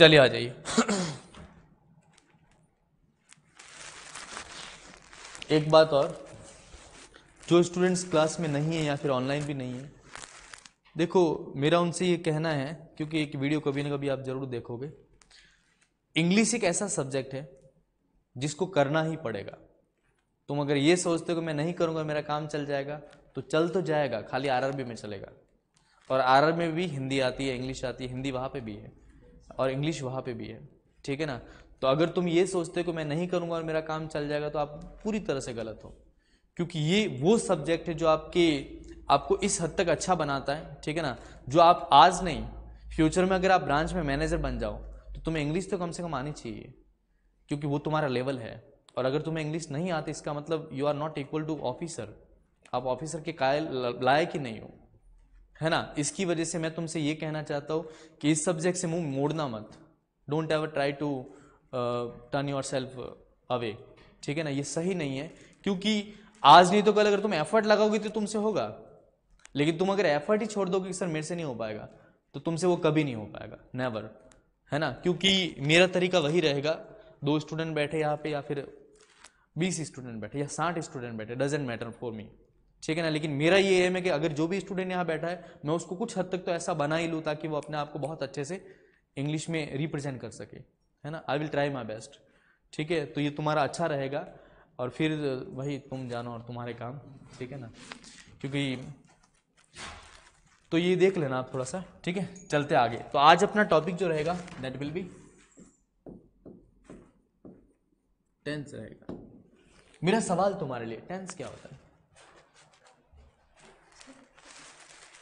चलिए आ जाइए। एक बात और, जो स्टूडेंट्स क्लास में नहीं है या फिर ऑनलाइन भी नहीं है, देखो मेरा उनसे ये कहना है, क्योंकि एक वीडियो कभी ना कभी आप जरूर देखोगे, इंग्लिश एक ऐसा सब्जेक्ट है जिसको करना ही पड़ेगा। तुम अगर ये सोचते हो कि मैं नहीं करूंगा मेरा काम चल जाएगा, तो चल तो जाएगा, खाली आरआरबी में चलेगा। और आरआरबी में भी हिंदी आती है, इंग्लिश आती है, हिंदी वहाँ पे भी है और इंग्लिश वहाँ पे भी है, ठीक है ना। तो अगर तुम ये सोचते हो कि मैं नहीं करूंगा और मेरा काम चल जाएगा, तो आप पूरी तरह से गलत हो, क्योंकि ये वो सब्जेक्ट है जो आपको इस हद तक अच्छा बनाता है, ठीक है ना। जो आप आज नहीं, फ्यूचर में अगर आप ब्रांच में मैनेजर बन जाओ, तो तुम्हें इंग्लिश तो कम से कम आनी चाहिए, क्योंकि वो तुम्हारा लेवल है। और अगर तुम्हें इंग्लिश नहीं आती, इसका मतलब you are not equal to officer, आप ऑफिसर के कायल लायक ही नहीं हो, है ना। इसकी वजह से मैं तुमसे ये कहना चाहता हूँ कि इस सब्जेक्ट से मुंह मोड़ना मत। Don't ever try to turn your self away, ठीक है ना। ये सही नहीं है, क्योंकि आज नहीं तो कल अगर तुम एफर्ट लगाओगे तो तुमसे होगा, लेकिन तुम अगर एफर्ट ही छोड़ दोगे कि सर मेरे से नहीं हो पाएगा, तो तुमसे वो कभी नहीं हो पाएगा, नेवर, है ना। क्योंकि मेरा तरीका वही रहेगा, 2 स्टूडेंट बैठे यहाँ पे या फिर 20 स्टूडेंट बैठे या 60 स्टूडेंट बैठे, डजेंट मैटर फॉर मी, ठीक है ना। लेकिन मेरा ये एम है कि अगर जो भी स्टूडेंट यहाँ बैठा है, मैं उसको कुछ हद तक तो ऐसा बना ही लूँ ताकि वो अपने आप को बहुत अच्छे से इंग्लिश में रिप्रेजेंट कर सके, है ना। I will try my best, ठीक है। तो ये तुम्हारा अच्छा रहेगा, और फिर वही तुम जानो और तुम्हारे काम, ठीक है ना। क्योंकि तो ये देख लेना आप थोड़ा सा, ठीक है। चलते आगे, तो आज अपना टॉपिक जो रहेगा दैट विल बी टेंस रहेगा। मेरा सवाल तुम्हारे लिए, टेंस क्या होता है?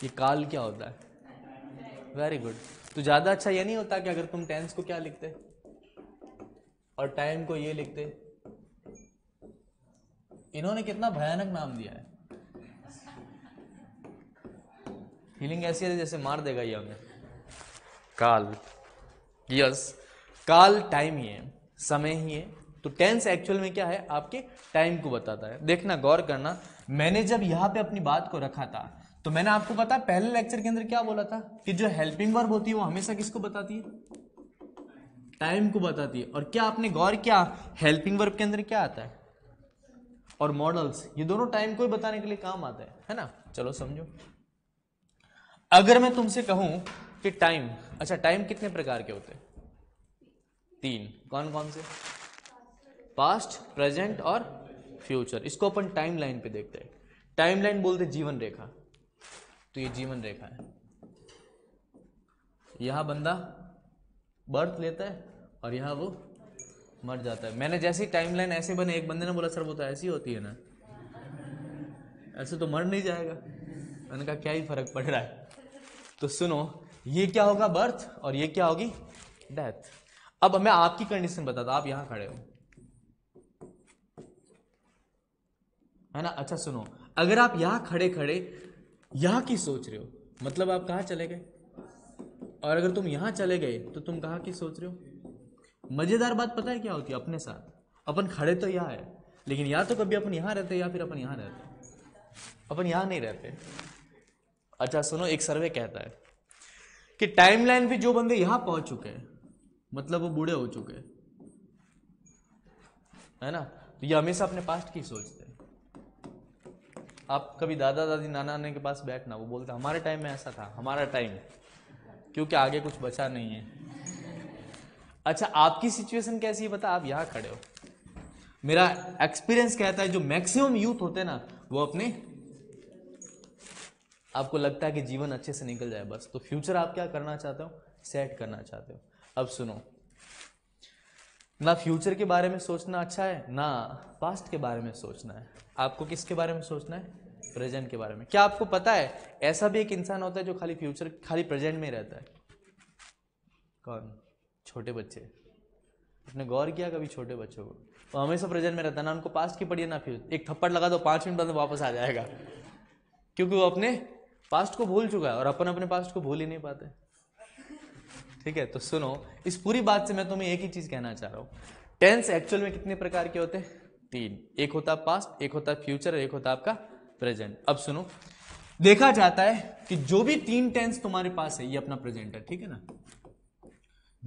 ये काल क्या होता है? Very good. तो ज्यादा अच्छा ये नहीं होता कि अगर तुम टेंस को क्या लिखते और टाइम को ये लिखते? इन्होंने कितना भयानक नाम दिया है, फीलिंग ऐसी है जैसे मार देगा ये हमें। काल, यस, काल टाइम ही है, समय ही है। तो टेंस एक्चुअल में क्या है, आपके टाइम को बताता है। देखना, गौर करना, मैंने जब यहां पे अपनी बात को रखा था, तो मैंने आपको पता पहले लेक्चर के अंदर क्या बोला था कि जो हेल्पिंग वर्ब होती है वो हमेशा किसको बताती है? टाइम को बताती है। और क्या आपने गौर किया, हेल्पिंग वर्ब के अंदर क्या आता है? और मॉडल्स, ये दोनों टाइम को ही बताने के लिए काम आते हैं, है ना। चलो समझो, अगर मैं तुमसे कहूं कि टाइम, अच्छा टाइम कितने प्रकार के होते हैं? 3। कौन कौन से? पास्ट, प्रेजेंट और फ्यूचर। इसको अपन टाइम लाइन पे देखते हैं। टाइम लाइन बोलते जीवन रेखा। तो ये जीवन रेखा है, यहां बंदा बर्थ लेता है और यहां वो मर जाता है। मैंने जैसी टाइम लाइन ऐसे बने, एक बंदे ने बोला सर वो तो ऐसी होती है ना, ऐसे तो मर नहीं जाएगा। मैंने कहा क्या ही फर्क पड़ रहा है। तो सुनो, ये क्या होगा, बर्थ, और ये क्या होगी, डेथ। अब मैं आपकी कंडीशन बताता, आप यहां खड़े हो, है ना। अच्छा सुनो, अगर आप यहां खड़े खड़े यहां की सोच रहे हो, मतलब आप कहां चले गए, और अगर तुम यहां चले गए तो तुम कहां की सोच रहे हो। मजेदार बात पता है क्या होती है, अपने साथ अपन खड़े तो यहां है, लेकिन या तो कभी अपन यहां रहते या फिर अपन यहां रहते, अपन यहां नहीं रहते। अच्छा सुनो, एक सर्वे कहता है कि टाइमलाइन पे जो बंदे यहां पहुंच चुके हैं, मतलब वो बूढ़े हो चुके हैं, है ना, तो ये हमेशा अपने पास्ट की सोचते हैं। आप कभी दादा दादी नाना नानी के पास बैठना, वो बोलते हमारे टाइम में ऐसा था, हमारा टाइम, क्योंकि आगे कुछ बचा नहीं है। अच्छा आपकी सिचुएशन कैसी है बता, आप यहां खड़े हो, मेरा एक्सपीरियंस कहता है जो मैक्सिमम यूथ होते हैं ना, वो अपने, आपको लगता है कि जीवन अच्छे से निकल जाए बस, तो फ्यूचर आप क्या करना चाहते हो, सेट करना चाहते हो। अब सुनो, ना फ्यूचर के बारे में सोचना अच्छा है, ना पास्ट के बारे में सोचना है। आपको किसके बारे में सोचना है, प्रेजेंट के बारे में। क्या आपको पता है ऐसा भी एक इंसान होता है जो खाली फ्यूचर, खाली प्रेजेंट में रहता है? कौन? छोटे बच्चे। आपने गौर किया कभी छोटे बच्चों को, वो हमेशा प्रेजेंट में रहता है, ना उनको पास्ट की पड़ी है ना फ्यूचर। एक थप्पड़ लगा दो, 5 मिनट बाद वापस आ जाएगा, क्योंकि वो अपने पास्ट को भूल चुका है, और अपन अपने पास्ट को भूल ही नहीं पाते। ठीक है, तो सुनो, इस पूरी बात से मैं तुम्हें एक ही चीज कहना चाह रहा हूं, टेंस एक्चुअल में कितने प्रकार के होते हैं? 3। एक होता है पास्ट, एक होता है फ्यूचर, एक होता है आपका प्रेजेंट। अब सुनो, देखा जाता है कि जो भी 3 टेंस तुम्हारे पास है, ये अपना प्रेजेंट है, ठीक है ना।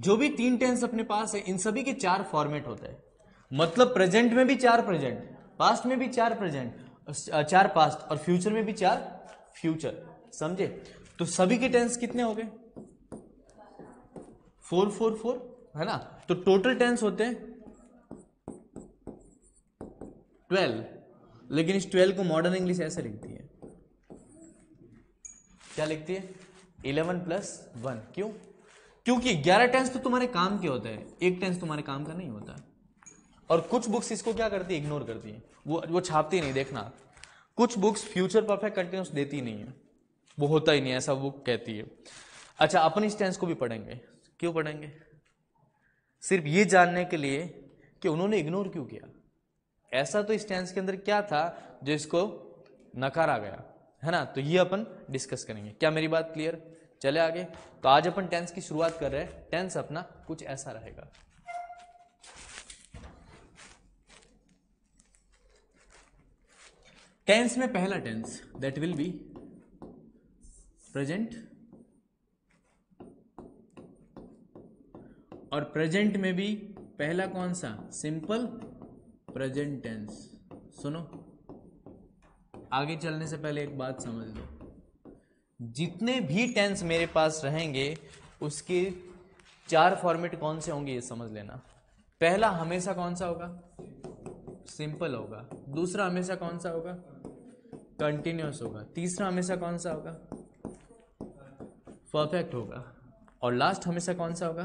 जो भी 3 टेंस अपने पास है इन सभी के 4 फॉर्मेट होते हैं। मतलब प्रेजेंट में भी 4 प्रेजेंट, पास्ट में भी 4 प्रेजेंट, 4 पास्ट और फ्यूचर में भी 4 फ्यूचर। समझे? तो सभी के टेंस कितने हो गए? 4 4 4 है ना। तो टोटल टेंस होते हैं 12, लेकिन इस 12 को मॉडर्न इंग्लिश ऐसे लिखती है, क्या लिखती है? 11 + 1। क्यों? क्योंकि 11 टेंस तो तुम्हारे काम के होते हैं, एक टेंस तुम्हारे काम का नहीं होता। और कुछ बुक्स इसको क्या करती है? इग्नोर करती है, वो छापती नहीं। देखना, कुछ बुक्स फ्यूचर परफेक्ट कंटिन्यूस देती नहीं है, वो होता ही नहीं, ऐसा बुक कहती है। अच्छा, अपन इस टेंस को भी पढ़ेंगे। क्यों पढ़ेंगे? सिर्फ ये जानने के लिए कि उन्होंने इग्नोर क्यों किया। ऐसा तो इस टेंस के अंदर क्या था जो इसको नकारा गया, है ना। तो ये अपन डिस्कस करेंगे। क्या मेरी बात क्लियर? चले आगे। तो आज अपन टेंस की शुरुआत कर रहे हैं। टेंस अपना कुछ ऐसा रहेगा। टेंस में पहला tense that will be present, और प्रेजेंट में भी पहला कौन सा? Simple present tense. सुनो, आगे चलने से पहले एक बात समझ लो, जितने भी टेंस मेरे पास रहेंगे उसके 4 फॉर्मेट कौन से होंगे ये समझ लेना। पहला हमेशा कौन सा होगा? सिंपल होगा। दूसरा हमेशा कौन सा होगा? कंटिन्यूअस होगा। तीसरा हमेशा कौन सा होगा? परफेक्ट होगा। और लास्ट हमेशा कौन सा होगा?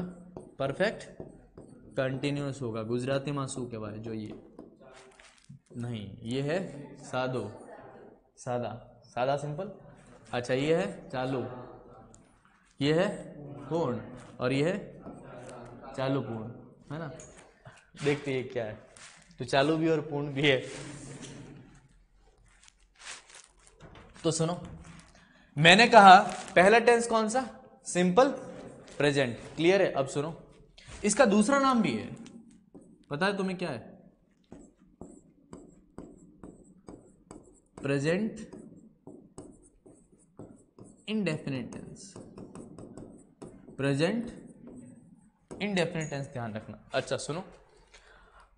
परफेक्ट कंटिन्यूअस होगा। गुजराती में શું કહેવાય? जो ये नहीं, ये है सादो, सादा, सादा सिंपल। अच्छा, ये है चालू, ये है पूर्ण, और ये है चालू पूर्ण, है ना। देखते हैं क्या है। तो चालू भी और पूर्ण भी है। तो सुनो, मैंने कहा पहला टेंस कौन सा? Simple present. क्लियर है? अब सुनो, इसका दूसरा नाम भी है, पता है तुम्हें क्या है? Present indefinite tense. Present indefinite tense, ध्यान रखना। अच्छा सुनो,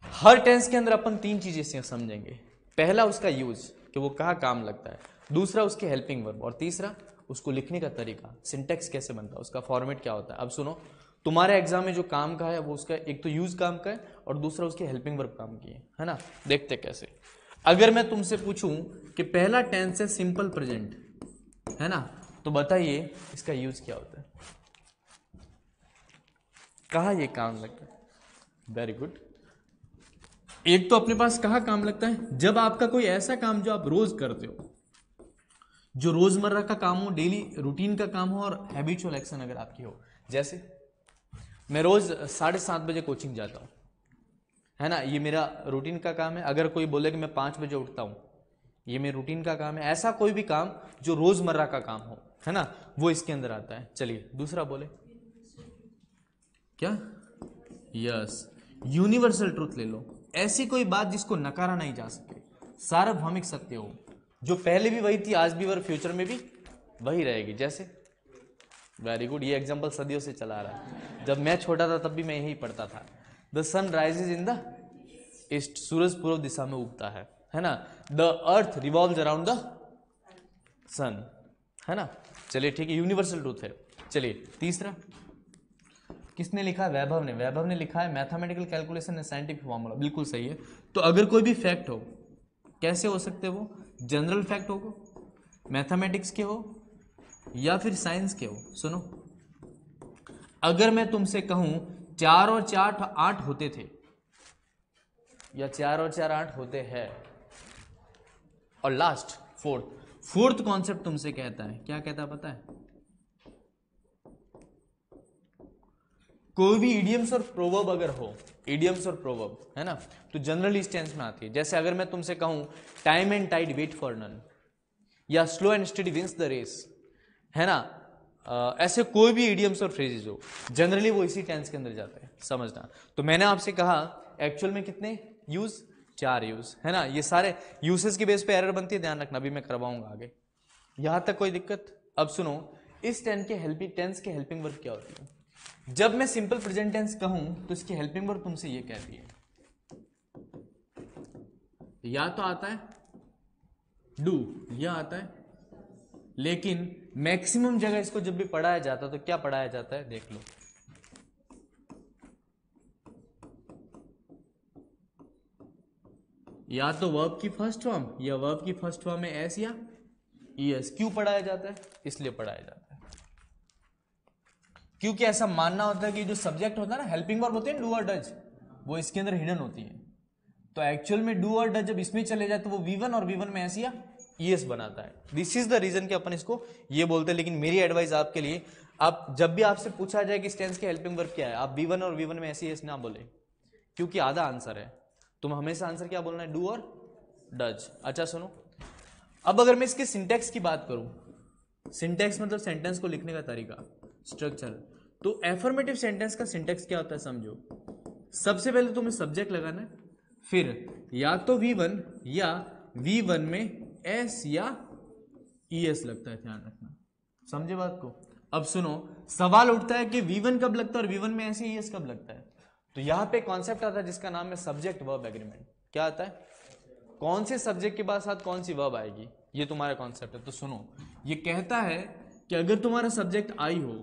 हर टेंस के अंदर अपन 3 चीजें समझेंगे। पहला उसका यूज, कि वो कहाँ काम लगता है। दूसरा उसके हेल्पिंग वर्ब, और तीसरा उसको लिखने का तरीका, सिंटेक्स कैसे बनता है, उसका फॉर्मेट क्या होता है। अब सुनो, तुम्हारे एग्जाम में जो काम का है वो उसका एक तो यूज काम का है और दूसरा उसके हेल्पिंग वर्ब काम की है ना। देखते कैसे। अगर मैं तुमसे पूछूं कि पहला टेंस है सिंपल प्रेजेंट, है ना, तो बताइए इसका यूज क्या होता है, कहाँ ये काम लगता है? Very good. एक तो अपने पास कहाँ काम लगता है? जब आपका कोई ऐसा काम जो आप रोज करते हो, जो रोजमर्रा का काम हो, डेली रूटीन का काम हो, और हैबिचुअल एक्शन अगर आपकी हो। जैसे मैं रोज 7:30 बजे कोचिंग जाता हूं, है ना, ये मेरा रूटीन का काम है। अगर कोई बोले कि मैं 5 बजे उठता हूं, ये मेरे रूटीन का काम है। ऐसा कोई भी काम जो रोजमर्रा का काम हो, है ना, वो इसके अंदर आता है। चलिए दूसरा बोले, क्या? यस, यूनिवर्सल ट्रूथ ले लो। ऐसी कोई बात जिसको नकारा नहीं जा सके, सार्वभौमिक सत्य हो, जो पहले भी वही थी, आज भी और फ्यूचर में भी वही रहेगी। जैसे, वेरी गुड, ये एग्जांपल सदियों से चला रहा है। जब मैं छोटा था तब भी मैं यही पढ़ता था। The sun rises in the east, सूरज पूर्व दिशा में उगता है ना। The earth revolves around the sun, है ना। चलिए ठीक है, यूनिवर्सल ट्रूथ है। चलिए तीसरा किसने लिखा है? वैभव ने। वैभव ने लिखा है mathematical calculation and scientific formula. बिल्कुल सही है। तो अगर कोई भी फैक्ट हो, कैसे हो सकते वो? जनरल फैक्ट हो, मैथमेटिक्स के हो, या फिर साइंस के हो। सुनो, अगर मैं तुमसे कहूं 4 और 4 8 होते थे, या 4 और 4 8 होते हैं, और लास्ट फोर्थ कॉन्सेप्ट तुमसे कहता है, क्या कहता है पता है? कोई भी इडियम्स और प्रोवर्ब अगर हो, इडियम्स और प्रोवर्ब, है ना, तो जनरली इस टेंस में आती है। जैसे अगर मैं तुमसे कहूं time and tide wait for none, या slow and steady wins the race, है ना, ऐसे कोई भी इडियम्स और फ्रेजेस हो, जनरली वो इसी टेंस के अंदर जाते हैं, समझना। तो मैंने आपसे कहा एक्चुअल में कितने यूज? 4 यूज, है ना। ये सारे यूसेस की बेस पे एरर बनती है, ध्यान रखना, अभी मैं करवाऊंगा आगे। यहां तक कोई दिक्कत? अब सुनो, इस टेंस के हेल्पिंग वर्ब क्या होती है? जब मैं सिंपल प्रेजेंट टेंस कहूं तो इसकी हेल्पिंग वर्ब तुमसे ये कहती है, या तो आता है डू या आता है, लेकिन मैक्सिमम जगह इसको जब भी पढ़ाया जाता है तो क्या पढ़ाया जाता है देख लो, या तो वर्ब की फर्स्ट फॉर्म या वर्ब की फर्स्ट फॉर्म में एस या ईएस। क्यों पढ़ाया जाता है? इसलिए पढ़ाया जाता है क्योंकि ऐसा मानना होता है कि जो सब्जेक्ट होता है ना, हेल्पिंग वर्ब होते हैं डू और डज, वो इसके अंदर हिडन होती है। तो एक्चुअल में डू और डज जब इसमें चले जाए तो वो V1 और V1 में एस या ईएस बनाता है। दिस इज द रीजन कि अपन इसको ये बोलते हैं। लेकिन मेरी एडवाइस आपके लिए, आप जब भी आपसे पूछा जाए कि इस टेंस के हेल्पिंग वर्ब क्या है, आप V1 और V1 में एस ईएस ना बोले, क्योंकि आधा आंसर है। तुम हमेशा आंसर क्या बोलना है? डू और डज। अच्छा सुनो, अब अगर मैं इसके सिंटेक्स की बात करूं, सिंटेक्स मतलब सेंटेंस को लिखने का तरीका, स्ट्रक्चर, तो एफर्मेटिव सेंटेंस का सिंटेक्स क्या होता है समझो। सबसे पहले तुम्हें सब्जेक्ट लगाना है, फिर या तो V1 या V1 में एस या ईएस लगता है, ध्यान रखना, समझे बात को। अब सुनो, सवाल उठता है कि V1 कब लगता है और V1 में एस या ईएस कब लगता है। तो यहां पे कॉन्सेप्ट आता है जिसका नाम है सब्जेक्ट वर्ब एग्रीमेंट। क्या आता है? कौन से सब्जेक्ट के बाद साथ कौन सी वर्ब आएगी, ये तुम्हारा कॉन्सेप्ट है। तो सुनो, ये कहता है कि अगर तुम्हारा सब्जेक्ट आई हो,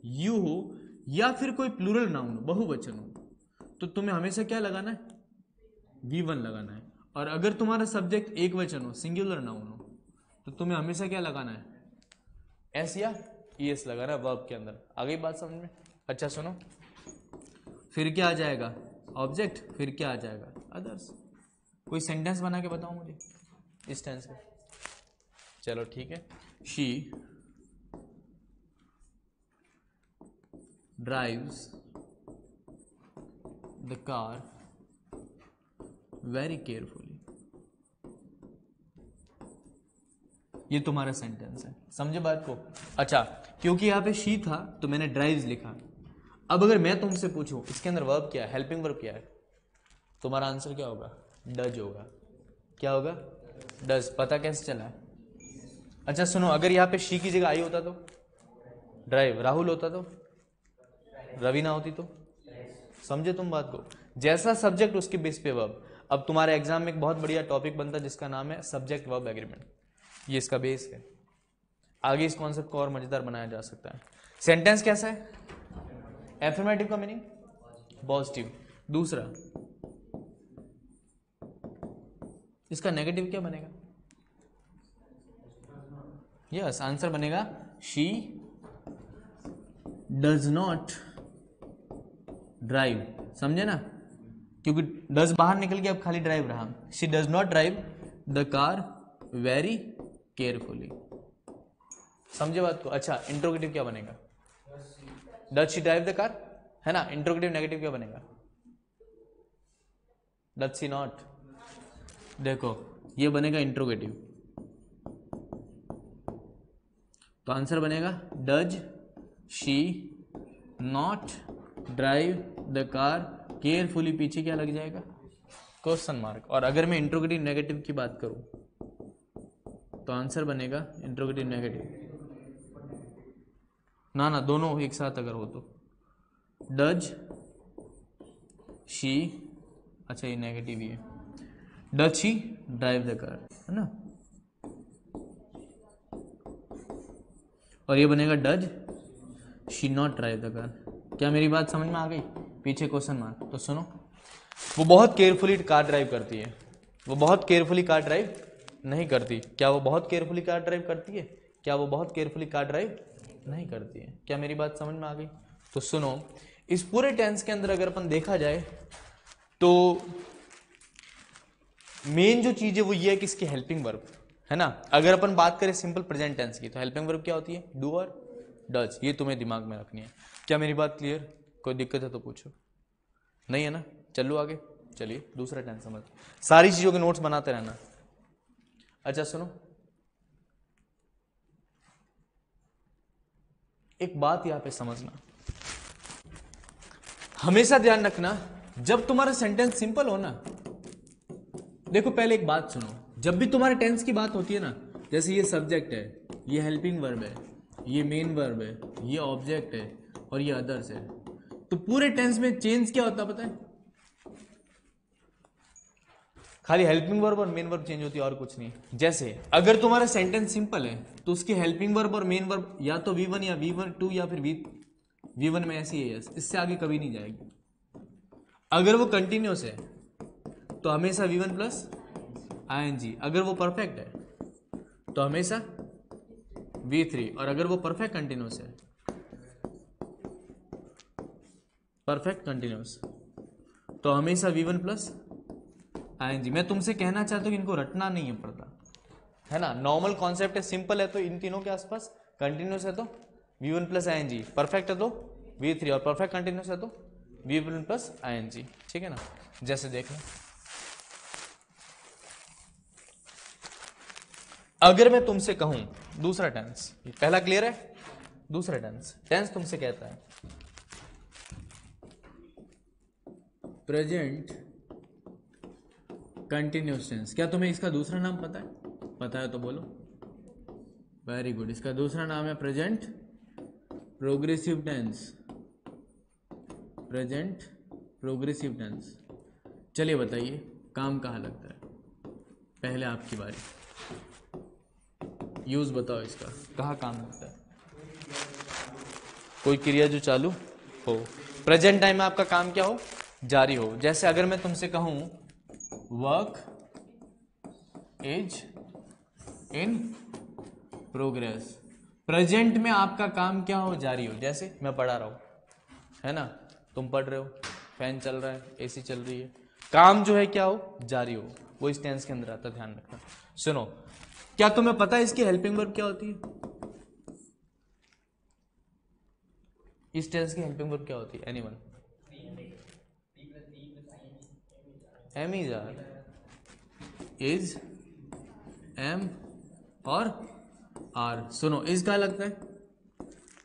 यू हो या फिर कोई प्लूरल नाउन हो, बहुवचन हो, तो तुम्हें हमेशा क्या लगाना है? V1 लगाना है। और अगर तुम्हारा सब्जेक्ट एक वचन हो, सिंगुलर नाउन हो, तो तुम्हें हमेशा क्या लगाना है? एस या ईएस लगाना है वर्ब के अंदर। आ गई बात समझ में? अच्छा सुनो, फिर क्या आ जाएगा? ऑब्जेक्ट, फिर क्या आ जाएगा? अदर्स। कोई सेंटेंस बना के बताओ मुझे इस टेंस का। चलो ठीक है, she drives the car very carefully. ये तुम्हारा सेंटेंस है, समझे बात को। अच्छा, क्योंकि यहां पे शी था तो मैंने ड्राइव्स लिखा। अब अगर मैं तुमसे पूछूं इसके अंदर वर्ब क्या है, हेल्पिंग वर्ब क्या है, तुम्हारा आंसर क्या होगा? डज होगा। क्या होगा? डज। पता कैसे चला है? अच्छा सुनो, अगर यहाँ पे शी की जगह आई होता तो ड्राइव, राहुल होता तो रवीना होती तो, समझे तुम बात को। जैसा सब्जेक्ट उसके बेस पे वर्ब। अब तुम्हारे एग्जाम में एक बहुत बढ़िया टॉपिक बनता है जिसका नाम है सब्जेक्ट वर्ब एग्रीमेंट, ये इसका बेस है। आगे इस कॉन्सेप्ट को और मजेदार बनाया जा सकता है। सेंटेंस कैसा है? एफर्मेटिव का मीनिंग पॉजिटिव। दूसरा, इसका नेगेटिव क्या बनेगा? यस, आंसर बनेगा शी डज नॉट ड्राइव। समझे ना, क्योंकि डज बाहर निकल के अब खाली ड्राइव रहा। She does not drive the car very carefully. समझे बात को। अच्छा, इंट्रोगेटिव क्या बनेगा? Does she drive the car, है ना। इंट्रोगेटिव नेगेटिव क्या बनेगा? Does she not. देखो, ये बनेगा इंट्रोगेटिव, तो आंसर बनेगा does she not drive the car carefully, पीछे क्या लग जाएगा? Question mark. और अगर मैं इंट्रोगेटिव नेगेटिव की बात करूं तो आंसर बनेगा इंट्रोगेटिव नेगेटिव। ना दोनों एक साथ अगर हो तो डज शी, अच्छा ये नेगेटिव ही है, does she drive the car, है ना। और ये बनेगा does she not drive the car. क्या मेरी बात समझ में आ गई? पीछे क्वेश्चन मार्क। तो सुनो, वो बहुत केयरफुली कार ड्राइव करती है, वो बहुत केयरफुली कार ड्राइव नहीं करती। क्या वो बहुत केयरफुली कार ड्राइव करती है? क्या वो बहुत केयरफुली कार ड्राइव नहीं करती है। क्या मेरी बात समझ में आ गई? तो सुनो, इस पूरे टेंस के अंदर अगर अपन देखा जाए तो मेन जो चीज है वो ये है कि इसकी हेल्पिंग वर्ब, है ना। अगर अपन बात करें सिंपल प्रेजेंट टेंस की तो हेल्पिंग वर्ब क्या होती है? डू और डज। ये तुम्हें दिमाग में रखनी है। क्या मेरी बात क्लियर? कोई दिक्कत है तो पूछो, नहीं है ना। चलो आगे चलिए, दूसरा टेंस समझ। सारी चीजों के नोट्स बनाते रहना। अच्छा सुनो, एक बात यहां पे समझना, हमेशा ध्यान रखना जब तुम्हारा सेंटेंस सिंपल हो ना, देखो पहले एक बात सुनो, जब भी तुम्हारे टेंस की बात होती है ना, जैसे ये सब्जेक्ट है, ये हेल्पिंग वर्ब है, ये मेन वर्ब है, ये ऑब्जेक्ट है और ये अदर्स है, तो पूरे टेंस में चेंज क्या होता पता है? खाली हेल्पिंग वर्ब और मेन वर्ब चेंज होती है और कुछ नहीं। जैसे अगर तुम्हारा सेंटेंस सिंपल है तो उसकी हेल्पिंग वर्ब और मेन वर्ब या तो V1 या V2 या फिर V1 में ऐसी है, इससे आगे कभी नहीं जाएगी। अगर वो कंटिन्यूस है तो हमेशा V1 प्लस ING, अगर वो परफेक्ट है तो हमेशा V3, और अगर वो परफेक्ट कंटिन्यूस है, परफेक्ट कंटिन्यूस, तो हमेशा V1 प्लस ING। मैं तुमसे कहना चाहता हूं कि इनको रटना नहीं है पड़ता, है ना। नॉर्मल कॉन्सेप्ट है, सिंपल है तो इन तीनों के आसपास, कंटिन्यूस है तो V1 प्लस ING, परफेक्ट है तो V3, और परफेक्ट कंटिन्यूस है तो V1 प्लस ING, ठीक है ना। जैसे देख लो, अगर मैं तुमसे कहूं दूसरा टेंस, पहला क्लियर है, दूसरा टेंस तुमसे कहता है प्रेजेंट कंटिन्यूस टेंस। क्या तुम्हें इसका दूसरा नाम पता है? पता है तो बोलो, वेरी गुड। इसका दूसरा नाम है present progressive tense, present progressive tense. चलिए बताइए काम कहाँ लगता है? पहले आपकी बारी, यूज बताओ इसका, कहाँ काम लगता है? कोई क्रिया जो चालू हो, प्रेजेंट टाइम में आपका काम क्या हो? जारी हो। जैसे अगर मैं तुमसे कहूं work is in progress, present में आपका काम क्या हो? जारी हो। जैसे मैं पढ़ा रहा हूं, है ना, तुम पढ़ रहे हो, फैन चल रहा है, एसी चल रही है, काम जो है क्या हो? जारी हो। वो इस टेंस के अंदर आता है, ध्यान रखना। सुनो, क्या तुम्हें पता है इसकी हेल्पिंग वर्ब क्या होती है? इस टेंस की हेल्पिंग वर्ब क्या होती है? Anyone? Am is are, is am और आर। सुनो, इज क्या लगता है?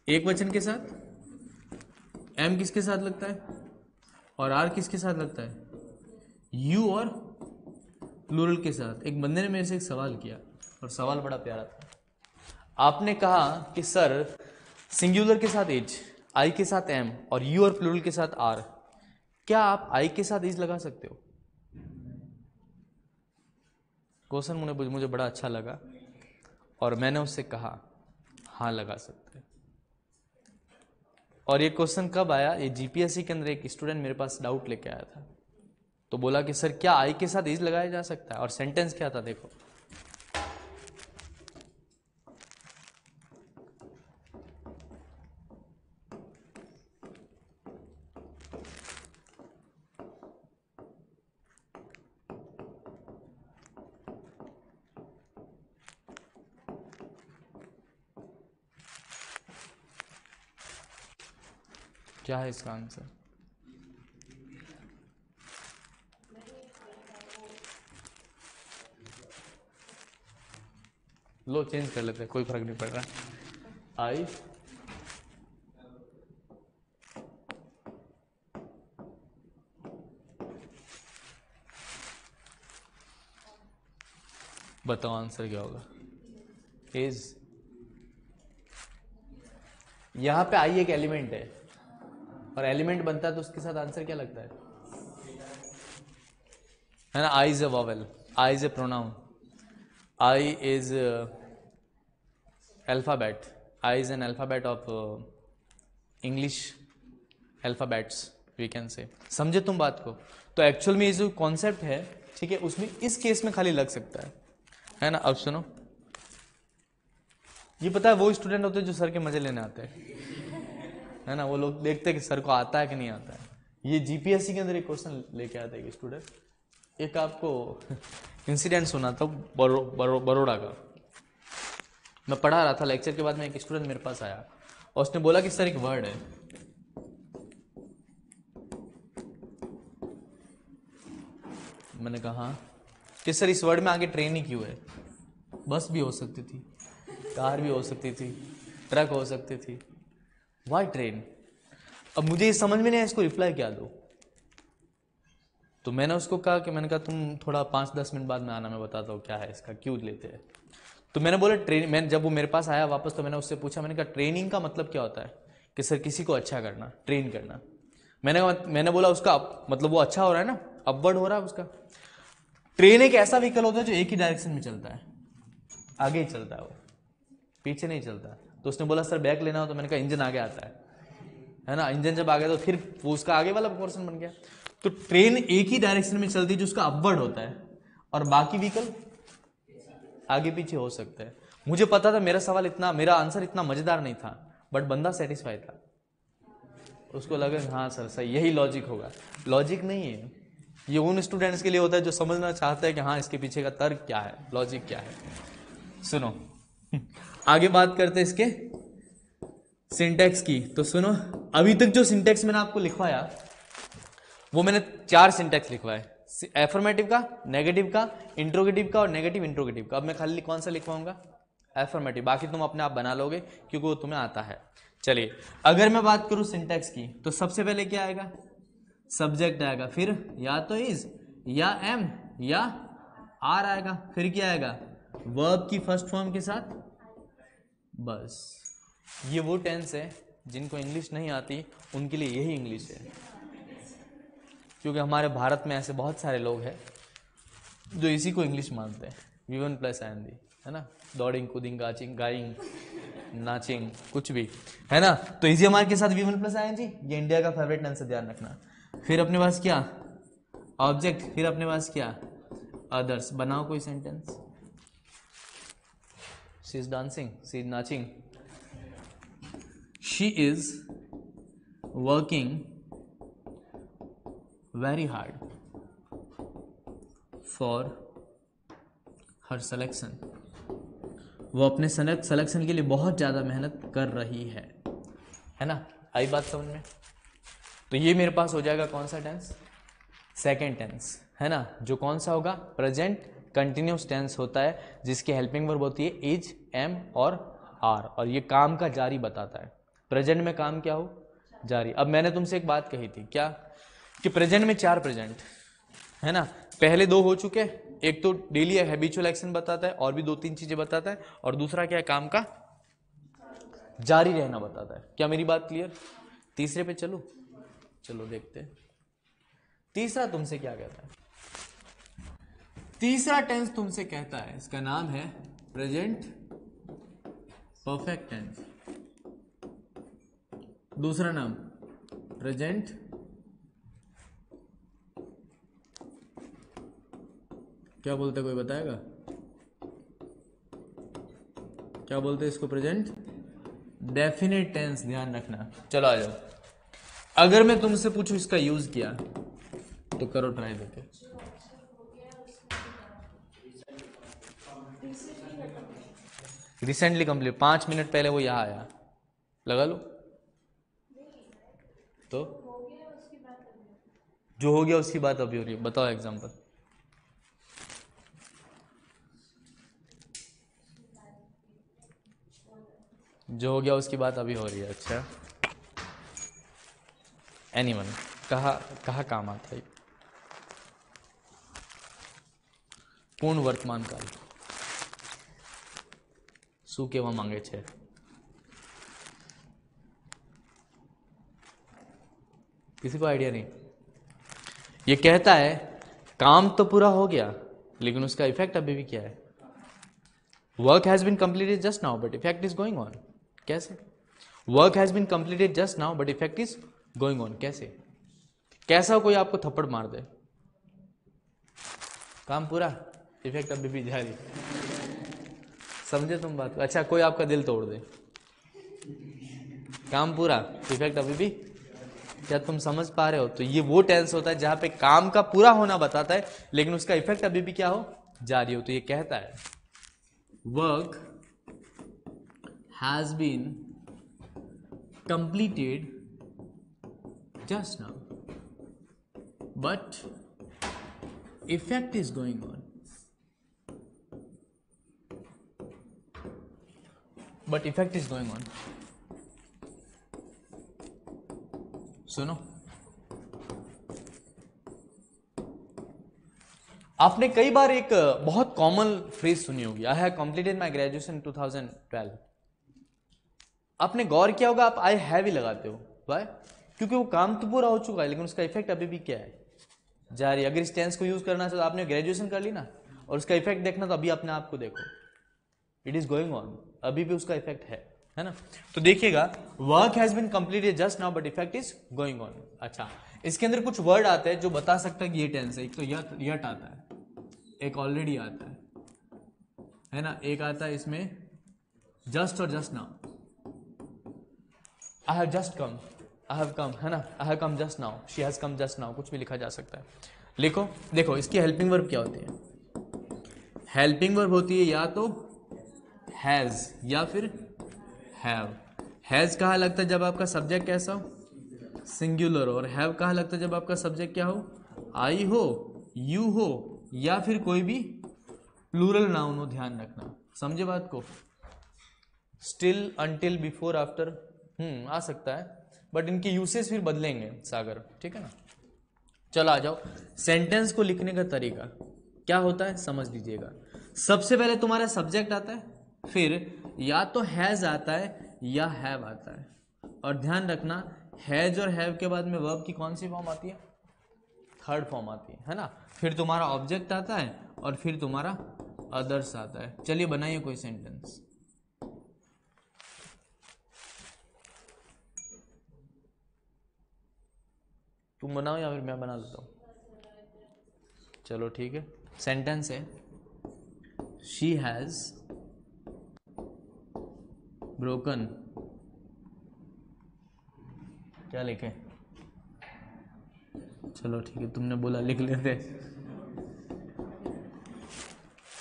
एक वचन के साथ, एम किसके साथ लगता है और आर किसके साथ लगता है? यू और प्लूरल के साथ। एक बंदे ने मेरे से एक सवाल किया और सवाल बड़ा प्यारा था। आपने कहा कि सर सिंगुलर के साथ इज, आई के साथ एम और यू और प्लूरल के साथ आर, क्या आप आई के साथ इज लगा सकते हो? क्वेश्चन मुझे बड़ा अच्छा लगा और मैंने उससे कहा हाँ लगा सकते हैं। और ये क्वेश्चन कब आया? ये जीपीएससी के अंदर एक स्टूडेंट मेरे पास डाउट लेके आया था, तो बोला कि सर क्या आई के साथ इज लगाया जा सकता है? और सेंटेंस क्या था देखो, क्या है इसका आंसर? लो चेंज कर लेते हैं, कोई फर्क नहीं पड़ रहा। आई बताओ आंसर क्या होगा? इज, यहां पे आई एक एलिमेंट है और एलिमेंट बनता है तो उसके साथ आंसर क्या लगता है ना? I is a vowel, I is a pronoun, I is alphabet, I is an alphabet of English alphabets we can say. समझे तुम बात को? तो एक्चुअल में ये जो कॉन्सेप्ट है, ठीक है, उसमें इस केस में खाली लग सकता है ना। अब सुनो, ये पता है वो स्टूडेंट होते हैं जो सर के मजे लेने आते हैं, है ना। वो लोग देखते हैं कि सर को आता है कि नहीं आता है। ये जीपीएससी के अंदर एक क्वेश्चन लेके आता है एक स्टूडेंट। एक आपको इंसिडेंट सुना था बड़ौदा का। मैं पढ़ा रहा था, लेक्चर के बाद में एक स्टूडेंट मेरे पास आया और उसने बोला कि सर एक वर्ड है, मैंने कहा हाँ, कि सर इस वर्ड में आगे ट्रेन ही क्यों है? बस भी हो सकती थी, कार भी हो सकती थी, ट्रक हो सकती थी, वाई ट्रेन? अब मुझे ये समझ में नहीं आया इसको रिप्लाई क्या दो। तो मैंने उसको कहा कि मैंने कहा तुम थोड़ा 5-10 मिनट बाद में आना, मैं बताता हूँ क्या है इसका, क्यों लेते हैं। तो मैंने बोला ट्रेन, मैं जब वो मेरे पास आया वापस तो मैंने उससे पूछा, मैंने कहा ट्रेनिंग का मतलब क्या होता है? कि सर किसी को अच्छा करना, ट्रेन करना। मैंने बोला उसका मतलब वो अच्छा हो रहा है ना, अपवर्ड हो रहा है उसका। ट्रेन एक ऐसा व्हीकल होता है जो एक ही डायरेक्शन में चलता है, आगे ही चलता है, वो पीछे नहीं चलता। तो उसने बोला सर बैक लेना हो, तो मैंने कहा इंजन आगे आता है ना, इंजन जब आ गया तो फिर वो उसका आगे वाला पोर्शन बन गया। तो ट्रेन एक ही डायरेक्शन में चलती है जो उसका अपवर्ड होता है, और बाकी व्हीकल आगे पीछे हो सकते हैं। मुझे पता था मेरा आंसर इतना मजेदार नहीं था, बट बंदा सेटिस्फाई था, उसको लगा हाँ सर सही, यही लॉजिक होगा। लॉजिक नहीं है ये, उन स्टूडेंट्स के लिए होता है जो समझना चाहते हैं कि हाँ इसके पीछे का तर्क क्या है, लॉजिक क्या है। सुनो आगे बात करते हैं इसके सिंटैक्स की। तो सुनो, अभी तक जो सिंटैक्स मैंने आपको लिखवाया वो मैंने 4 सिंटैक्स लिखवाए, एफर्मेटिव का, नेगेटिव का, इंट्रोगेटिव का और नेगेटिव इंट्रोगेटिव का। अब मैं खाली कौन सा लिखवाऊंगा? एफर्मेटिव, बाकी तुम अपने आप बना लोगे क्योंकि वो तुम्हें आता है। चलिए अगर मैं बात करूं सिंटैक्स की, तो सबसे पहले क्या आएगा? सब्जेक्ट आएगा, फिर या तो इज या एम या आर आएगा, फिर क्या आएगा? वर्ब की फर्स्ट फॉर्म के साथ। बस ये वो टेंस है जिनको इंग्लिश नहीं आती उनके लिए यही इंग्लिश है, क्योंकि हमारे भारत में ऐसे बहुत सारे लोग हैं जो इसी को इंग्लिश मानते हैं। V1 प्लस ING है ना, दौड़िंग कूदिंग गाचिंग गाइंग नाचिंग कुछ भी है ना। तो इसी हमारे के साथ V1 प्लस ING, ये इंडिया का फेवरेट टेंस है, ध्यान रखना। फिर अपने पास क्या? ऑब्जेक्ट, फिर अपने पास क्या? अदर्स। बनाओ कोई sentence. She is dancing, she is नाचिंग, she is working very hard for her selection. वो अपने सिलेक्शन के लिए बहुत ज़्यादा मेहनत कर रही है ना। आई बात समझ में? तो ये मेरे पास हो जाएगा कौन सा टेंस? सेकेंड टेंस है ना, जो कौन सा होगा? प्रेजेंट कंटिन्यूस टेंस होता है, जिसकी हेल्पिंग वर्ब होती है इज, एम और आर, और ये काम का जारी बताता है। प्रेजेंट में काम क्या हो? जारी। अब मैंने तुमसे एक बात कही थी क्या, कि प्रेजेंट में 4 प्रेजेंट है ना, पहले 2 हो चुके, एक तो डेली हैबिचुअल एक्शन बताता है और भी 2-3 चीजें बताता है, और दूसरा क्या है? काम का जारी रहना बताता है। क्या मेरी बात क्लियर? तीसरे पे चलो देखते हैं। तीसरा तुमसे क्या कहता है? तीसरा टेंस तुमसे कहता है, इसका नाम है प्रेजेंट परफेक्ट टेंस। दूसरा नाम प्रेजेंट क्या बोलते, कोई बताएगा? क्या बोलते हैं इसको? Present definite tense. ध्यान रखना। चलो आ जाओ, अगर मैं तुमसे पूछूं इसका यूज किया तो करो ट्राई देके। रिसेंटली कंप्लीट, 5 मिनट पहले वो यहां आया, लगा लो। तो जो हो गया उसकी बात अभी हो रही है। बताओ एग्जांपल। जो हो गया उसकी बात अभी हो रही है। अच्छा, एनीवन, कहा काम आता है? पूर्ण वर्तमान काल, શું કહેવા માંગે છે? किसी को आइडिया नहीं? ये कहता है काम तो पूरा हो गया लेकिन उसका इफेक्ट अभी भी क्या है? Work has been completed just now but effect is going on. कैसे? Work has been completed just now but effect is going on. कैसे? कैसा कोई आपको थप्पड़ मार दे, काम पूरा, इफेक्ट अभी भी जारी। समझे तुम बात को? अच्छा, कोई आपका दिल तोड़ दे, काम पूरा, इफेक्ट अभी भी। क्या तुम समझ पा रहे हो? तो ये वो टेंस होता है जहां पे काम का पूरा होना बताता है लेकिन उसका इफेक्ट अभी भी क्या हो? जारी हो। तो ये कहता है work has been completed just now but effect is going on. But effect is going on. सुनो, आपने कई बार एक बहुत कॉमन फ्रेज सुनी होगी, I have completed my graduation 2012। आपने गौर किया होगा आप आई हैव ही लगाते हो। वाई? क्योंकि वो काम तो पूरा हो चुका है लेकिन उसका इफेक्ट अभी भी क्या है, जारी। अगर इस टेंस को यूज करना है तो आपने ग्रेजुएशन कर ली ना, और उसका इफेक्ट देखना तो अभी अपने आप को देखो, इट इज गोइंग ऑन, अभी भी उसका इफेक्ट है ना। तो देखिएगा, work has been completed just now but effect is going on. अच्छा, इसके अंदर कुछ वर्ड आते हैं जो बता सकता है कि ये टेंस है। एक तो यट आता है, एक ऑलरेडी आता है ना, एक आता है इसमें जस्ट और just now. I have just come, I have come, है ना, I have come just now, she has come just now, कुछ भी लिखा जा सकता है। लिखो, देखो इसकी हेल्पिंग वर्ब क्या होती है। हेल्पिंग वर्ब होती है या तो हैज या फिर हैव। हैज कहाँ लगता है जब आपका सब्जेक्ट कैसा हो, सिंगुलर, और हैव कहाँ लगता है जब आपका सब्जेक्ट क्या हो, आई हो, यू हो, या फिर कोई भी प्लूरल नाउन हो। ध्यान रखना, समझे बात को। स्टिल, अनटिल, बिफोर, आफ्टर आ सकता है, बट इनके यूसेज फिर बदलेंगे सागर, ठीक है ना। चलो आ जाओ, सेंटेंस को लिखने का तरीका क्या होता है समझ लीजिएगा। सबसे पहले तुम्हारा सब्जेक्ट आता है, फिर या तो हैज आता है या हैव आता है, और ध्यान रखना हैज और हैव के बाद में वर्ब की कौन सी फॉर्म आती है, थर्ड फॉर्म आती है ना। फिर तुम्हारा ऑब्जेक्ट आता है और फिर तुम्हारा अदर्स आता है। चलिए बनाइए कोई सेंटेंस। तुम बनाओ या फिर मैं बना लेता हूँ, चलो ठीक है। सेंटेंस है, शी हैज ब्रोकन, क्या लिखे, चलो ठीक है तुमने बोला लिख लेते।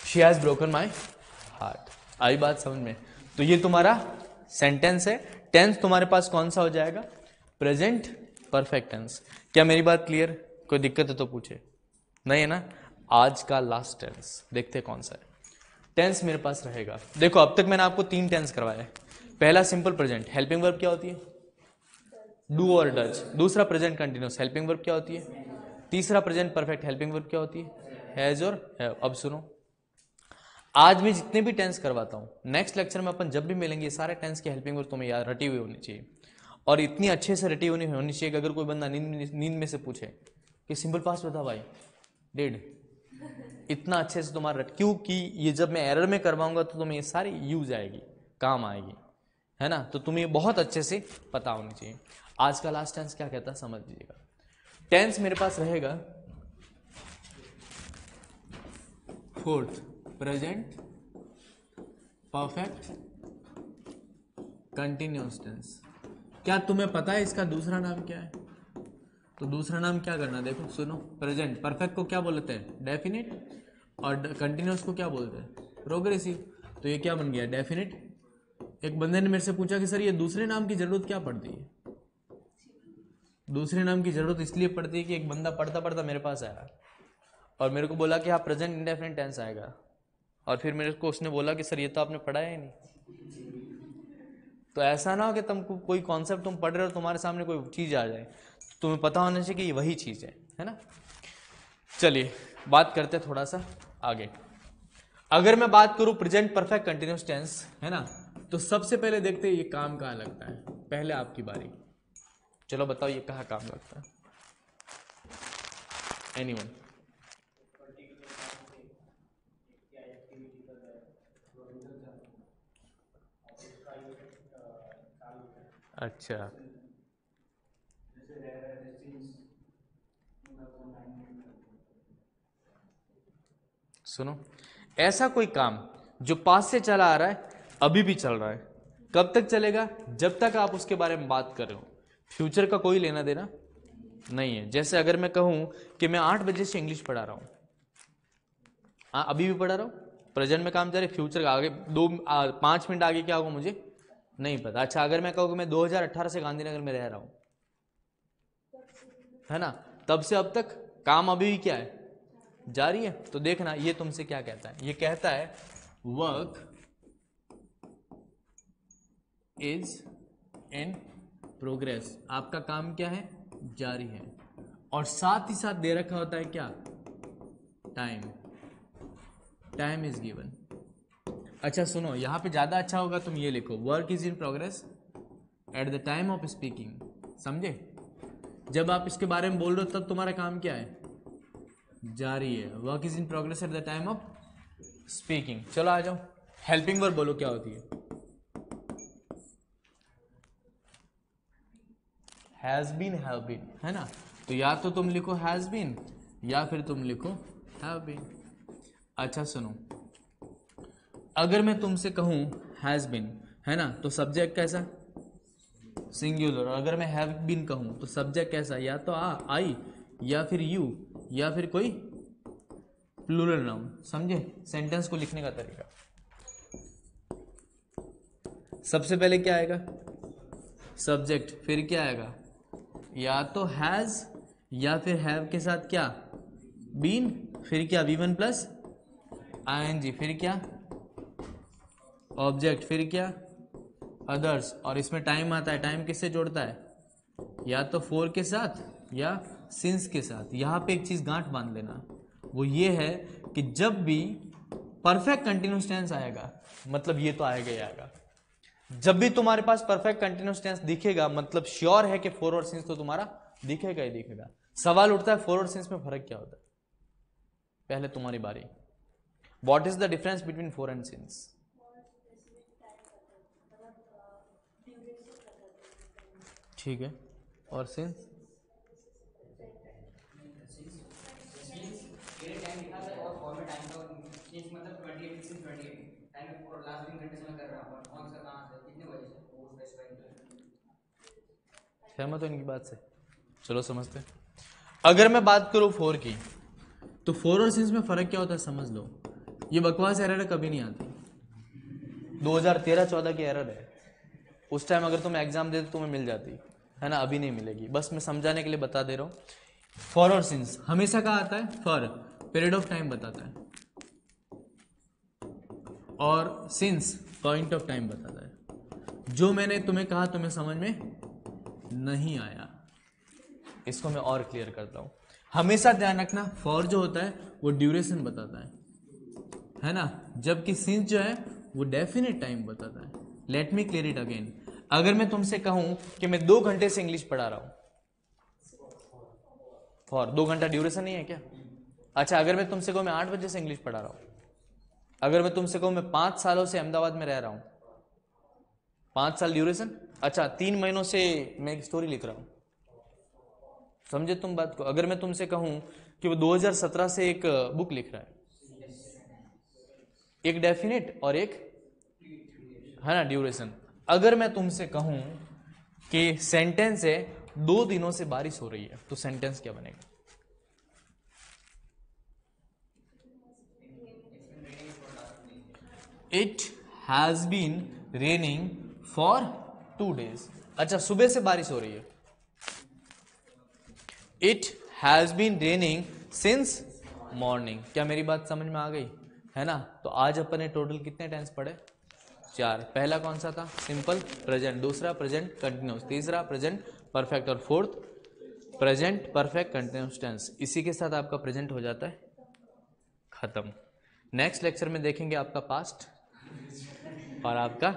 She has broken my heart, आई बात समझ में। तो ये तुम्हारा सेंटेंस है। टेंस तुम्हारे पास कौन सा हो जाएगा, प्रेजेंट परफेक्ट टेंस। क्या मेरी बात क्लियर, कोई दिक्कत है तो पूछे, नहीं है ना। आज का लास्ट टेंस देखते कौन सा है। टेंस मेरे पास रहेगा, देखो अब तक मैंने आपको 3 टेंस करवाया है। पहला सिंपल प्रेजेंट, हेल्पिंग वर्ब क्या होती है, डू और डज। दूसरा प्रेजेंट कंटिन्यूस, हेल्पिंग वर्ब क्या होती है। तीसरा प्रेजेंट परफेक्ट, हेल्पिंग वर्ब क्या होती है, हैज और हैव। अब सुनो, आज मैं जितने भी टेंस करवाता हूँ, नेक्स्ट लेक्चर में अपन जब भी मिलेंगे सारे टेंस की हेल्पिंग वर्ब तुम्हें याद रटी हुई होनी चाहिए, और इतनी अच्छे से रटी होनी चाहिए कि अगर कोई बंदा नींद में से पूछे कि सिंपल पास्ट बता भाई, डेड, इतना अच्छे से तुम्हारा क्योंकि ये जब मैं एरर में करवाऊंगा तो तुम्हें ये सारी यूज आएगी, काम आएगी, है ना। तो तुम्हें बहुत अच्छे से पता होनी चाहिए। आज का लास्ट टेंस क्या कहता है समझ लीजिएगा। टेंस मेरे पास रहेगा fourth, present perfect continuous tense. क्या तुम्हें पता है इसका दूसरा नाम क्या है, तो दूसरा नाम क्या करना, देखो सुनो। प्रेजेंट परफेक्ट को क्या बोलते हैं, डेफिनिट, और कंटिन्यूअस को क्या बोलते हैं, प्रोग्रेसिव। तो ये क्या बन गया, डेफिनिट। एक बंदे ने मेरे से पूछा कि सर ये दूसरे नाम की जरूरत क्या पड़ती है। दूसरे नाम की जरूरत इसलिए पड़ती है कि एक बंदा पढ़ता पढ़ता मेरे पास आया और मेरे को बोला कि हाँ प्रेजेंट इंडेफिनिट टेंस आएगा, और फिर मेरे को उसने बोला कि सर ये तो आपने पढ़ा ही नहीं। तो ऐसा ना हो कि तुमको कोई कॉन्सेप्ट तुम पढ़ रहे हो, तुम्हारे सामने कोई चीज आ जाए, तुम्हें पता होना चाहिए कि ये वही चीज है ना। चलिए बात करते हैं थोड़ा सा आगे। अगर मैं बात करूं प्रेजेंट परफेक्ट कंटिन्यूअस टेंस, है ना, तो सबसे पहले देखते हैं ये काम कहाँ लगता है। पहले आपकी बारी, चलो बताओ ये कहाँ काम लगता है, एनीवन। अच्छा, सुनो, ऐसा कोई काम जो पास से चला आ रहा है, अभी भी चल रहा है, कब तक चलेगा, जब तक आप उसके बारे में बात कर रहे हो। फ्यूचर का कोई लेना देना नहीं है। जैसे अगर मैं कहूं कि मैं 8 बजे से इंग्लिश पढ़ा रहा हूं, हाँ अभी भी पढ़ा रहा हूं, प्रेजेंट में काम जा रहा है। फ्यूचर का आगे 5 मिनट आगे क्या होगा मुझे नहीं पता। अच्छा, अगर मैं कहूँ कि मैं 2018 से गांधीनगर में रह रहा हूं, है ना, तब से अब तक काम अभी भी क्या है, जारी है। तो देखना ये तुमसे क्या कहता है, ये कहता है वर्क इज इन प्रोग्रेस। आपका काम क्या है, जारी है, और साथ ही साथ दे रखा होता है क्या, टाइम, टाइम इज गिवन। अच्छा सुनो, यहां पे ज्यादा अच्छा होगा तुम ये लिखो, work is in progress at the time of speaking, समझे। जब आप इसके बारे में बोल रहे हो तब तुम्हारा काम क्या है, जारी है। Work is in progress at the time of speaking. चलो आ जाओ, हेल्पिंग वर्ब बोलो क्या होती है। हैज बीन, हैव बीन, है ना। तो या तो तुम लिखो हैज बीन या फिर तुम लिखो हैव बीन। अच्छा सुनो, अगर मैं तुमसे कहूं हैज बीन, है ना, तो सब्जेक्ट कैसा, सिंगुलर। अगर मैं हैव बीन कहूं तो सब्जेक्ट कैसा, या तो आई या फिर यू या फिर कोई प्लूरल नाउन। समझे सेंटेंस को लिखने का तरीका। सबसे पहले क्या आएगा, सब्जेक्ट, फिर क्या आएगा, या तो हैज या फिर हैव के साथ क्या, बीन, फिर क्या V1 प्लस ING, फिर क्या ऑब्जेक्ट, फिर क्या अदर्स। और इसमें टाइम आता है, टाइम किससे जोड़ता है, या तो फॉर के साथ या सिंस के साथ। यहां पे एक चीज गांठ बांध लेना, वो ये है कि जब भी परफेक्ट कंटिन्यूअस टेंस आएगा, मतलब ये तो आएगा ही आएगा। जब भी तुम्हारे पास परफेक्ट कंटिन्यूअस टेंस दिखेगा, मतलब श्योर है कि फॉर और सिंस तो तुम्हारा दिखेगा ही दिखेगा। सवाल उठता है फॉर और सिंस में फर्क क्या होता है। पहले तुम्हारी बारी, what is the difference between for and since. ठीक है, और सिंस सहमत हो इनकी बात से, चलो समझते। अगर मैं बात करूं फोर की, तो फोर और सिंस में फर्क क्या होता है समझ लो। ये बकवास एरर कभी नहीं आती, 2013-14 की एरर है। उस टाइम अगर तुम एग्जाम देते तुम्हें मिल जाती, है ना, अभी नहीं मिलेगी। बस मैं समझाने के लिए बता दे रहा हूं। फॉर और सिंस हमेशा कहा आता है, फॉर पीरियड ऑफ टाइम बताता है और सिंस पॉइंट ऑफ टाइम बताता है। जो मैंने तुम्हें कहा तुम्हें समझ में नहीं आया, इसको मैं और क्लियर करता हूं। हमेशा ध्यान रखना, फॉर जो होता है वो ड्यूरेशन बताता है ना, जबकि सिंस जो है वो डेफिनेट टाइम बताता है। Let me clear it again. अगर मैं तुमसे कहूं कि मैं 2 घंटे से इंग्लिश पढ़ा रहा हूं, फॉर 2 घंटा ड्यूरेशन नहीं है क्या। अच्छा, अगर मैं तुमसे कहूं मैं 8 बजे से इंग्लिश पढ़ा रहा हूं, अगर मैं तुमसे कहूं मैं 5 सालों से अहमदाबाद में रह रहा हूं, 5 साल ड्यूरेशन। अच्छा, 3 महीनों से मैं एक स्टोरी लिख रहा हूं, समझे तुम बात को। अगर मैं तुमसे कहूं कि वो 2017 से एक बुक लिख रहा है, एक डेफिनेट और एक, है ना, ड्यूरेशन। अगर मैं तुमसे कहूं कि सेंटेंस है 2 दिनों से बारिश हो रही है, तो सेंटेंस क्या बनेगा। It has been raining for 2 days। अच्छा, सुबह से बारिश हो रही है। It has been raining since morning. क्या मेरी बात समझ में आ गई, है ना। तो आज अपन ने टोटल कितने टेंस पढ़े, 4। पहला कौन सा था, सिंपल प्रेजेंट, दूसरा प्रेजेंट कंटिन्यूअस, तीसरा प्रेजेंट परफेक्ट और fourth present perfect continuous tense. इसी के साथ आपका प्रेजेंट हो जाता है खत्म। नेक्स्ट लेक्चर में देखेंगे आपका पास्ट और आपका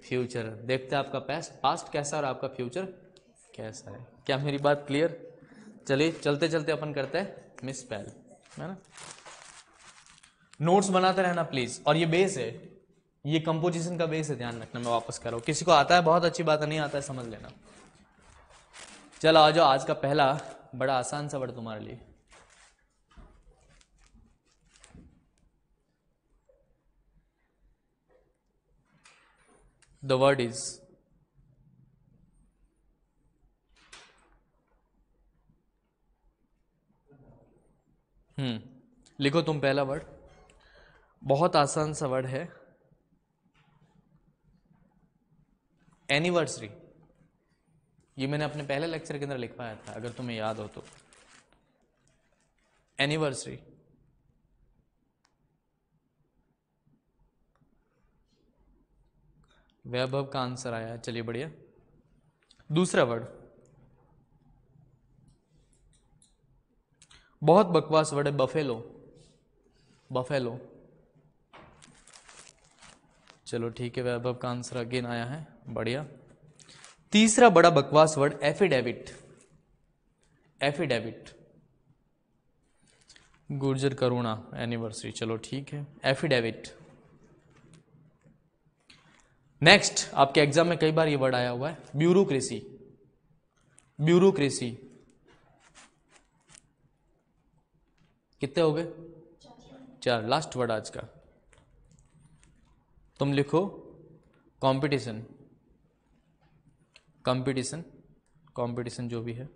फ्यूचर। देखते हैं आपका पास्ट कैसा और आपका फ्यूचर कैसा है। क्या मेरी बात क्लियर। चलिए चलते चलते अपन करते हैं मिस स्पेल, है ना। नोट्स बनाते रहना प्लीज। और ये बेस है, ये कंपोजिशन का बेस है, ध्यान रखना। मैं वापस कर रहा हूं, किसी को आता है बहुत अच्छी बात है, नहीं आता है समझ लेना। चलो आ जाओ, आज का पहला बड़ा आसान सा वर्ड तुम्हारे लिए। द वर्ड इज लिखो तुम पहला वर्ड, बहुत आसान सा वर्ड है, एनिवर्सरी। ये मैंने अपने पहले लेक्चर के अंदर लिखवाया था, अगर तुम्हें याद हो तो। एनिवर्सरी, वैभव का आंसर आया, चलिए बढ़िया। दूसरा वर्ड, बहुत बकवास वर्ड है, बफेलो। बफेलो, चलो ठीक है, वैभव का आंसर अगेन आया है, बढ़िया। तीसरा बड़ा बकवास वर्ड, एफिडेविट। एफिडेविट, गुर्जर करुणा एनिवर्सरी, चलो ठीक है, एफिडेविट। नेक्स्ट, आपके एग्जाम में कई बार ये वर्ड आया हुआ है, ब्यूरोक्रेसी। ब्यूरोक्रेसी कितने हो गए? 4। लास्ट वर्ड आज का, तुम लिखो कंपटीशन। कंपटीशन, कंपटीशन जो भी है।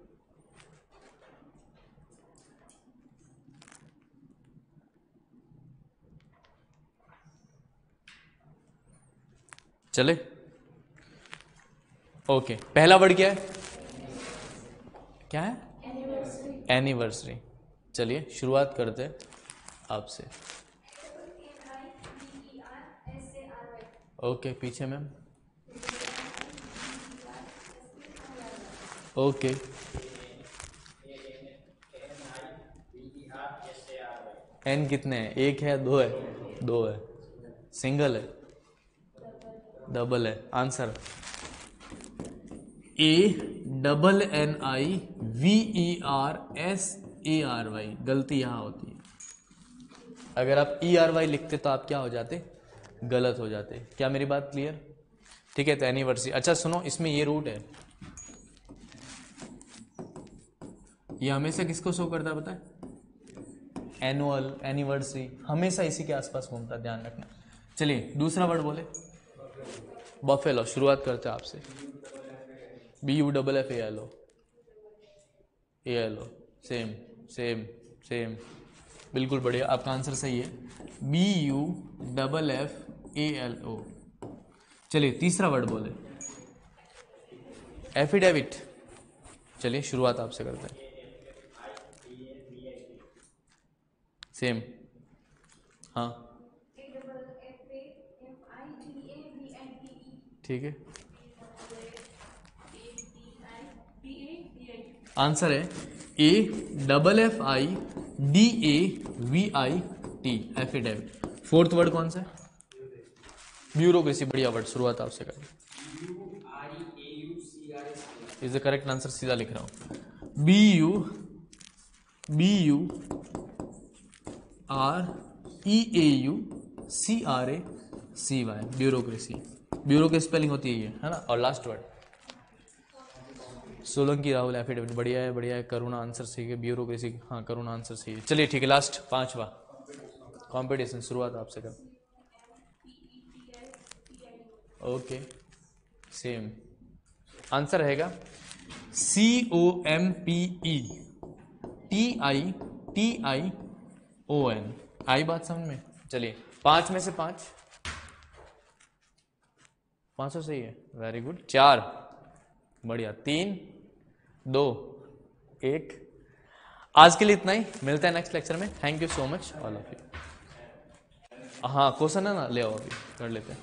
चले, ओके। पहला वर्ड क्या है? क्या है? एनिवर्सरी। चलिए शुरुआत करते हैं आपसे। ओके, पीछे मैम। ओके, एन कितने हैं? एक है, दो है? दो है। सिंगल है, डबल है? Answer ANNIVERSARY। गलती यहां होती है। अगर आप ERY लिखते तो आप क्या हो जाते? गलत हो जाते। क्या मेरी बात क्लियर? ठीक है, तो एनिवर्सरी। अच्छा सुनो, इसमें ये रूट है, ये हमेशा किसको शो करता है पता है? एनुअल, एनिवर्सरी, हमेशा इसी के आसपास घूमता है, ध्यान रखना। चलिए दूसरा वर्ड बोले, बफेलो। शुरुआत करते हैं आपसे। BUFFALO, ALO, same same same, बिल्कुल बढ़िया, आपका आंसर सही है, BUFFALO। चलिए तीसरा वर्ड बोले, एफिडेविट। चलिए शुरुआत आपसे करते हैं। सेम, हाँ ठीक है। आंसर है AFFIDAVIT, एफिडेविट। फोर्थ वर्ड कौन सा है? ब्यूरोक्रेसी, बढ़िया वर्ड, शुरुआत आपसे करें। इज द करेक्ट आंसर, सीधा लिख रहा हूं, BUREAUCRACY, ब्यूरोक्रेसी। ब्यूरो की स्पेलिंग होती है ये, है ना। और last word Solanki Rahul, affidavit, बढ़िया है बढ़िया है। करुणा आंसर सही है, ब्यूरोक्रेसी, हाँ करुणा आंसर सही है। चलिए ठीक है, लास्ट पांचवा, कंपटीशन। शुरुआत आपसे कर। Okay, same. आंसर रहेगा COMPETITION। आई बात समझ में? चलिए 5 में से 5, 500 सही है, वेरी गुड। 4, बढ़िया। 3, 2, 1। आज के लिए इतना ही, मिलते हैं नेक्स्ट लेक्चर में। Thank you so much all of you. हाँ क्वेश्चन है ना, ले आओ, अभी कर लेते हैं।